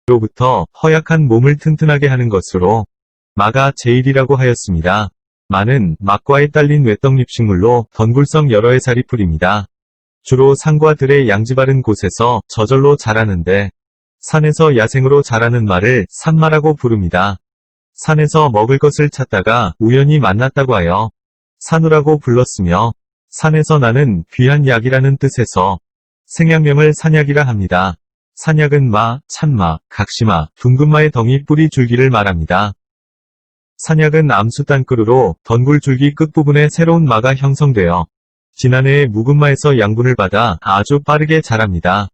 로부터 허약한 몸을 튼튼하게 하는 것으로 마가 제일이라고 하였습니다. 마는 막과에 딸린 외떡잎식물로 덩굴성 여러 해살이 뿌립니다. 주로 산과 들의 양지 바른 곳에서 저절로 자라는데 산에서 야생으로 자라는 마를 산마라고 부릅니다. 산에서 먹을 것을 찾다가 우연히 만났다고 하여 산우라고 불렀으며 산에서 나는 귀한 약이라는 뜻에서 생약명을 산약이라 합니다. 산약은 마, 찬마, 각시마, 둥근마의 덩이 뿌리 줄기를 말합니다. 산약은 암수 땅그루로 덩굴 줄기 끝부분에 새로운 마가 형성되어 지난해의 묵은마에서 양분을 받아 아주 빠르게 자랍니다.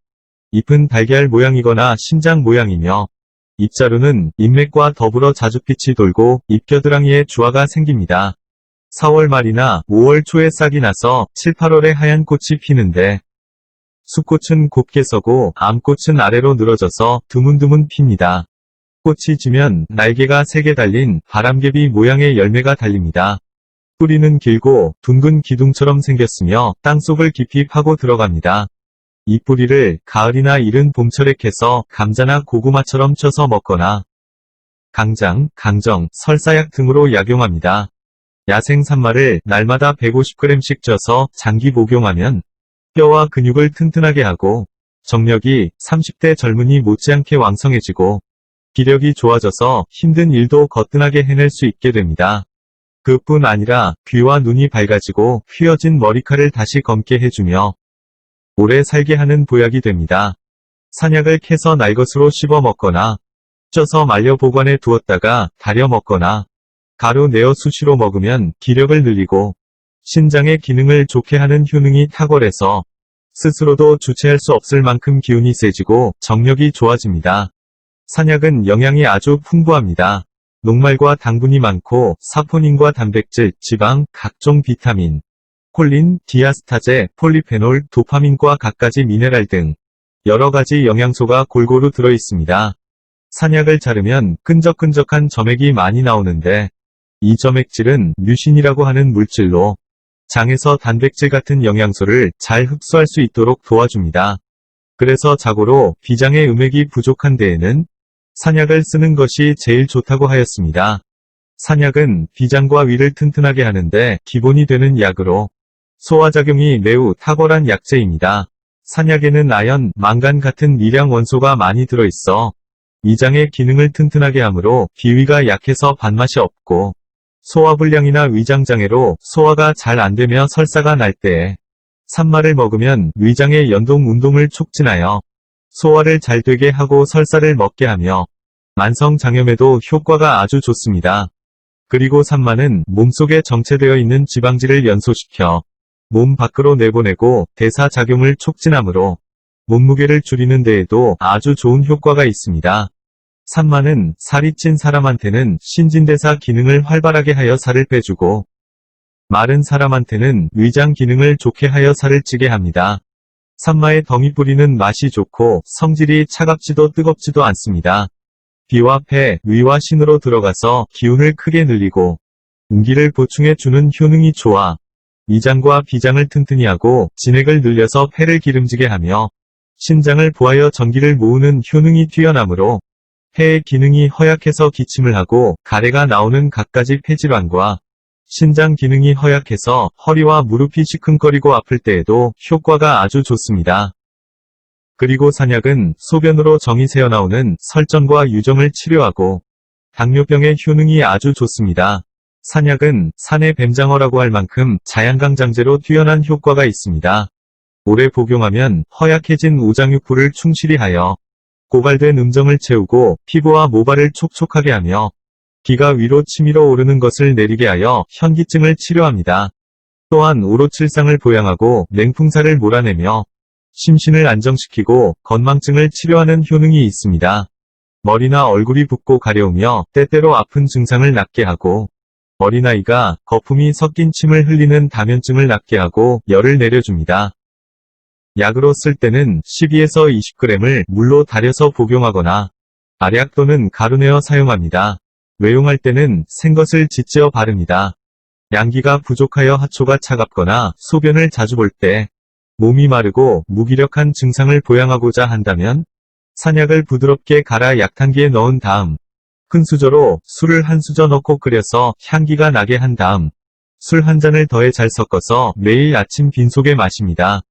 잎은 달걀 모양이거나 심장 모양이며 잎자루는 잎맥과 더불어 자줏빛이 돌고 잎겨드랑이에 주화가 생깁니다. 4월 말이나 5월 초에 싹이 나서 7, 8월에 하얀 꽃이 피는데 숫꽃은 곱게 서고 암꽃은 아래로 늘어져서 드문드문 핍니다. 꽃이 지면 날개가 3개 달린 바람개비 모양의 열매가 달립니다. 뿌리는 길고 둥근 기둥처럼 생겼으며 땅속을 깊이 파고 들어갑니다. 이 뿌리를 가을이나 이른 봄철에 캐서 감자나 고구마처럼 쪄서 먹거나 강장, 강정, 설사약 등으로 약용합니다. 야생 산마를 날마다 150g씩 쪄서 장기 복용하면 뼈와 근육을 튼튼하게 하고 정력이 30대 젊은이 못지않게 왕성해지고 기력이 좋아져서 힘든 일도 거뜬하게 해낼 수 있게 됩니다. 그뿐 아니라 귀와 눈이 밝아지고 휘어진 머리카락을 다시 검게 해주며 오래 살게 하는 보약이 됩니다. 산약을 캐서 날것으로 씹어 먹거나 쪄서 말려 보관해 두었다가 달여 먹거나 가루 내어 수시로 먹으면 기력을 늘리고 신장의 기능을 좋게 하는 효능이 탁월해서 스스로도 주체할 수 없을 만큼 기운이 세지고 정력이 좋아집니다. 산약은 영양이 아주 풍부합니다. 녹말과 당분이 많고 사포닌과 단백질, 지방, 각종 비타민, 콜린, 디아스타제, 폴리페놀, 도파민과 갖가지 미네랄 등 여러가지 영양소가 골고루 들어있습니다. 산약을 자르면 끈적끈적한 점액이 많이 나오는데 이 점액질은 뮤신이라고 하는 물질로 장에서 단백질 같은 영양소를 잘 흡수할 수 있도록 도와줍니다. 그래서 자고로 비장의 음액이 부족한 데에는 산약을 쓰는 것이 제일 좋다고 하였습니다. 산약은 비장과 위를 튼튼하게 하는데 기본이 되는 약으로 소화작용이 매우 탁월한 약재입니다. 산약에는 아연, 망간 같은 미량 원소가 많이 들어있어 위장의 기능을 튼튼하게 하므로 비위가 약해서 밥맛이 없고 소화불량이나 위장장애로 소화가 잘 안되며 설사가 날 때에 산마를 먹으면 위장의 연동 운동을 촉진하여 소화를 잘 되게 하고 설사를 먹게 하며 만성장염에도 효과가 아주 좋습니다. 그리고 산마는 몸속에 정체되어 있는 지방질을 연소시켜 몸 밖으로 내보내고 대사작용을 촉진하므로 몸무게를 줄이는 데에도 아주 좋은 효과가 있습니다. 산마는 살이 찐 사람한테는 신진대사 기능을 활발하게 하여 살을 빼주고 마른 사람한테는 위장 기능을 좋게 하여 살을 찌게 합니다. 산마의 덩이 뿌리는 맛이 좋고 성질이 차갑지도 뜨겁지도 않습니다. 비와 폐, 위와 신으로 들어가서 기운을 크게 늘리고 운기를 보충해 주는 효능이 좋아 위장과 비장을 튼튼히 하고 진액을 늘려서 폐를 기름지게 하며 신장을 보하여 전기를 모으는 효능이 뛰어나므로 폐의 기능이 허약해서 기침을 하고 가래가 나오는 갖가지 폐질환과 신장 기능이 허약해서 허리와 무릎이 시큰거리고 아플 때에도 효과가 아주 좋습니다. 그리고 산약은 소변으로 정이 새어나오는 설전과 유정을 치료하고 당뇨병의 효능이 아주 좋습니다. 산약은 산의 뱀장어라고 할 만큼 자양강장제로 뛰어난 효과가 있습니다. 오래 복용하면 허약해진 오장육부를 충실히 하여 고갈된 음정을 채우고 피부와 모발을 촉촉하게 하며 기가 위로 치밀어 오르는 것을 내리게 하여 현기증을 치료합니다. 또한 오로칠상을 보양하고 냉풍사를 몰아내며 심신을 안정시키고 건망증을 치료하는 효능이 있습니다. 머리나 얼굴이 붓고 가려우며 때때로 아픈 증상을 낫게 하고 어린아이가 거품이 섞인 침을 흘리는 다면증을 낫게 하고 열을 내려줍니다. 약으로 쓸 때는 12에서 20g을 물로 달여서 복용하거나 알약 또는 가루 내어 사용합니다. 외용할 때는 생것을 짓지어 바릅니다. 양기가 부족하여 하초가 차갑거나 소변을 자주 볼 때 몸이 마르고 무기력한 증상을 보양하고자 한다면 산약을 부드럽게 갈아 약탕기에 넣은 다음 큰 수저로 술을 한 수저 넣고 끓여서 향기가 나게 한 다음 술 한 잔을 더해 잘 섞어서 매일 아침 빈속에 마십니다.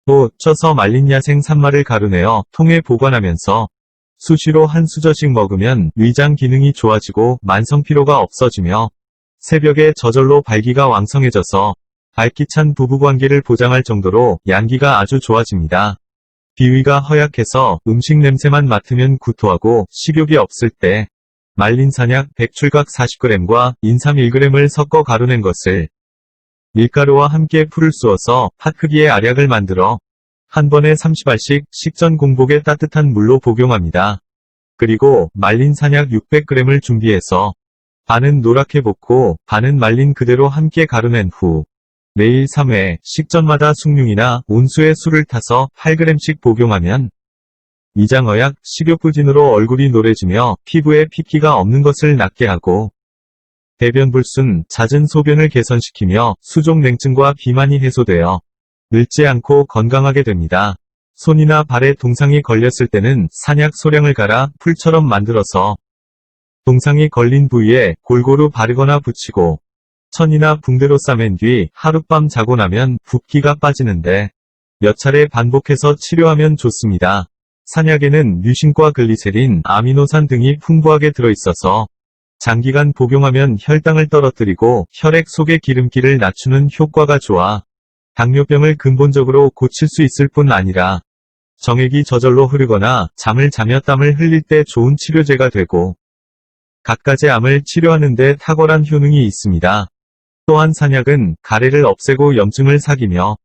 또 쪄서 말린 야생 산마를 가루내어 통에 보관하면서 수시로 한 수저씩 먹으면 위장 기능이 좋아지고 만성피로가 없어지며 새벽에 저절로 발기가 왕성해져서 발기찬 부부관계를 보장할 정도로 양기가 아주 좋아집니다. 비위가 허약해서 음식 냄새만 맡으면 구토하고 식욕이 없을 때 말린 산약 백출각 40g과 인삼 1g을 섞어 가루낸 것을 밀가루와 함께 풀을 쑤어서 팥 크기의 알약을 만들어 한 번에 30알씩 식전 공복에 따뜻한 물로 복용합니다. 그리고 말린 산약 600g을 준비해서 반은 노랗게 볶고 반은 말린 그대로 함께 가루낸 후 매일 3회 식전마다 숭늉이나 온수에 술을 타서 8g씩 복용하면 위장허약, 식욕부진으로 얼굴이 노래지며 피부에 핏기가 없는 것을 낫게 하고 대변불순, 잦은 소변을 개선시키며 수족냉증과 비만이 해소되어 늙지 않고 건강하게 됩니다. 손이나 발에 동상이 걸렸을 때는 산약 소량을 갈아 풀처럼 만들어서 동상이 걸린 부위에 골고루 바르거나 붙이고 천이나 붕대로 싸맨 뒤 하룻밤 자고 나면 붓기가 빠지는데 몇 차례 반복해서 치료하면 좋습니다. 산약에는 류신과 글리세린, 아미노산 등이 풍부하게 들어있어서 장기간 복용하면 혈당을 떨어뜨리고 혈액 속의 기름기를 낮추는 효과가 좋아 당뇨병을 근본적으로 고칠 수 있을 뿐 아니라 정액이 저절로 흐르거나 잠을 자며 땀을 흘릴 때 좋은 치료제가 되고 갖가지 암을 치료하는 데 탁월한 효능이 있습니다. 또한 산약은 가래를 없애고 염증을 사기며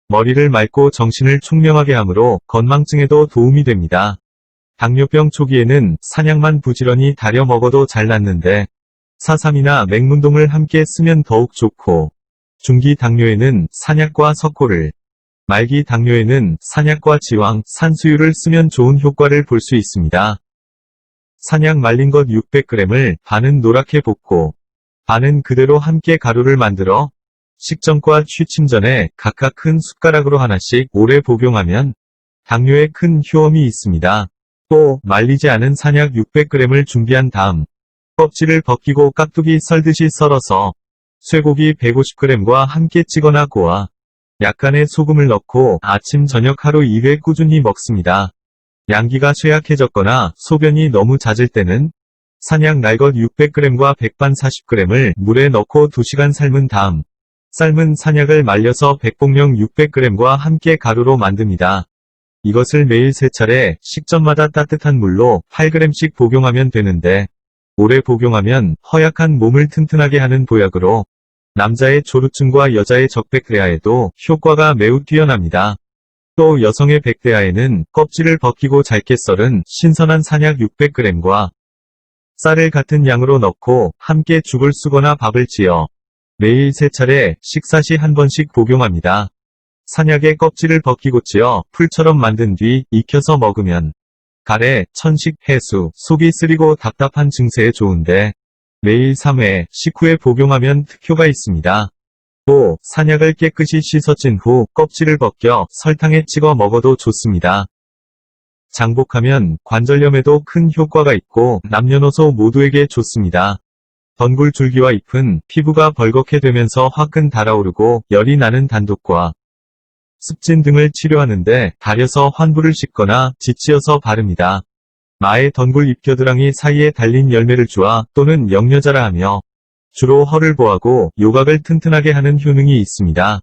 머리를 맑고 정신을 총명하게 하므로 건망증에도 도움이 됩니다. 당뇨병 초기에는 산약만 부지런히 다려 먹어도 잘 낫는데 사삼이나 맹문동을 함께 쓰면 더욱 좋고 중기 당뇨에는 산약과 석고를, 말기 당뇨에는 산약과 지왕, 산수유를 쓰면 좋은 효과를 볼 수 있습니다. 산약 말린 것 600g을 반은 노랗게 볶고 반은 그대로 함께 가루를 만들어 식전과 취침 전에 각각 큰 숟가락으로 하나씩 오래 복용하면 당뇨에 큰 효험이 있습니다. 또 말리지 않은 산약 600g을 준비한 다음 껍질을 벗기고 깍두기 썰듯이 썰어서 쇠고기 150g과 함께 찌거나 고아 약간의 소금을 넣고 아침 저녁 하루 2회 꾸준히 먹습니다. 양기가 쇠약해졌거나 소변이 너무 잦을 때는 산약 날것 600g과 백반 40g을 물에 넣고 2시간 삶은 다음 삶은 산약을 말려서 백봉령 600g과 함께 가루로 만듭니다. 이것을 매일 3차례 식전마다 따뜻한 물로 8g씩 복용하면 되는데 오래 복용하면 허약한 몸을 튼튼하게 하는 보약으로 남자의 조루증과 여자의 적백대하에도 효과가 매우 뛰어납니다. 또 여성의 백대하에는 껍질을 벗기고 잘게 썰은 신선한 산약 600g과 쌀을 같은 양으로 넣고 함께 죽을 쓰거나 밥을 지어 매일 3차례 식사 시 한 번씩 복용합니다. 산약의 껍질을 벗기고 찌어 풀처럼 만든 뒤 익혀서 먹으면 가래, 천식, 해수, 속이 쓰리고 답답한 증세에 좋은데 매일 3회 식후에 복용하면 특효가 있습니다. 또 산약을 깨끗이 씻어 찐 후 껍질을 벗겨 설탕에 찍어 먹어도 좋습니다. 장복하면 관절염에도 큰 효과가 있고 남녀노소 모두에게 좋습니다. 덩굴 줄기와 잎은 피부가 벌겋게 되면서 화끈 달아오르고 열이 나는 단독과 습진 등을 치료하는데 달여서 환부를 씻거나 지치어서 바릅니다. 마의 덩굴 잎겨드랑이 사이에 달린 열매를 주아 또는 영여자라 하며 주로 허를 보하고 요각을 튼튼하게 하는 효능이 있습니다.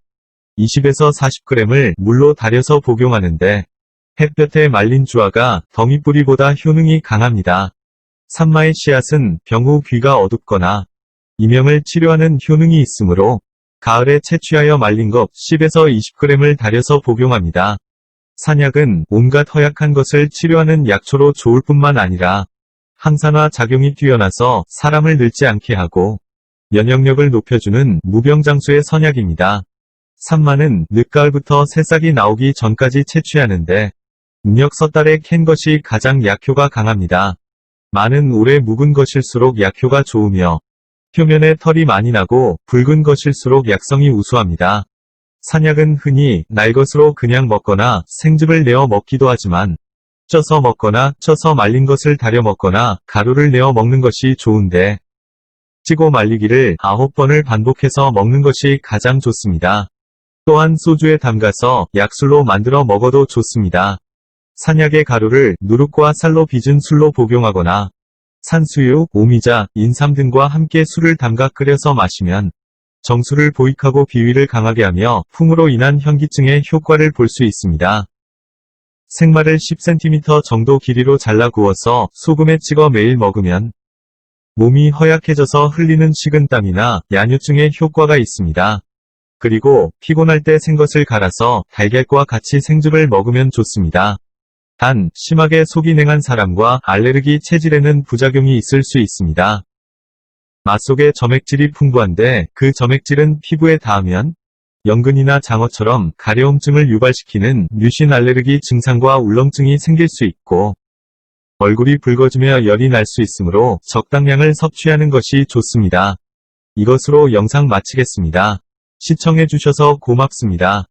20에서 40g을 물로 달여서 복용하는데 햇볕에 말린 주화가 덩이뿌리보다 효능이 강합니다. 산마의 씨앗은 병 후 귀가 어둡거나 이명을 치료하는 효능이 있으므로 가을에 채취하여 말린 것 10에서 20g을 달여서 복용합니다. 산약은 온갖 허약한 것을 치료하는 약초로 좋을 뿐만 아니라 항산화 작용이 뛰어나서 사람을 늙지 않게 하고 면역력을 높여주는 무병장수의 선약입니다. 산마는 늦가을부터 새싹이 나오기 전까지 채취하는데 음력 섣달에 캔 것이 가장 약효가 강합니다. 마는 오래 묵은 것일수록 약효가 좋으며 표면에 털이 많이 나고 붉은 것일수록 약성이 우수합니다. 산약은 흔히 날 것으로 그냥 먹거나 생즙을 내어 먹기도 하지만 쪄서 먹거나 쪄서 말린 것을 달여 먹거나 가루를 내어 먹는 것이 좋은데 찌고 말리기를 9번을 반복해서 먹는 것이 가장 좋습니다. 또한 소주에 담가서 약술로 만들어 먹어도 좋습니다. 산약의 가루를 누룩과 쌀로 빚은 술로 복용하거나 산수유, 오미자, 인삼 등과 함께 술을 담가 끓여서 마시면 정수를 보익하고 비위를 강하게 하며 풍으로 인한 현기증의 효과를 볼 수 있습니다. 생마를 10cm 정도 길이로 잘라 구워서 소금에 찍어 매일 먹으면 몸이 허약해져서 흘리는 식은땀이나 야뇨증에 효과가 있습니다. 그리고 피곤할 때 생것을 갈아서 달걀과 같이 생즙을 먹으면 좋습니다. 단, 심하게 속이 냉한 사람과 알레르기 체질에는 부작용이 있을 수 있습니다. 맛 속에 점액질이 풍부한데 그 점액질은 피부에 닿으면 연근이나 장어처럼 가려움증을 유발시키는 뮤신 알레르기 증상과 울렁증이 생길 수 있고 얼굴이 붉어지며 열이 날 수 있으므로 적당량을 섭취하는 것이 좋습니다. 이것으로 영상 마치겠습니다. 시청해주셔서 고맙습니다.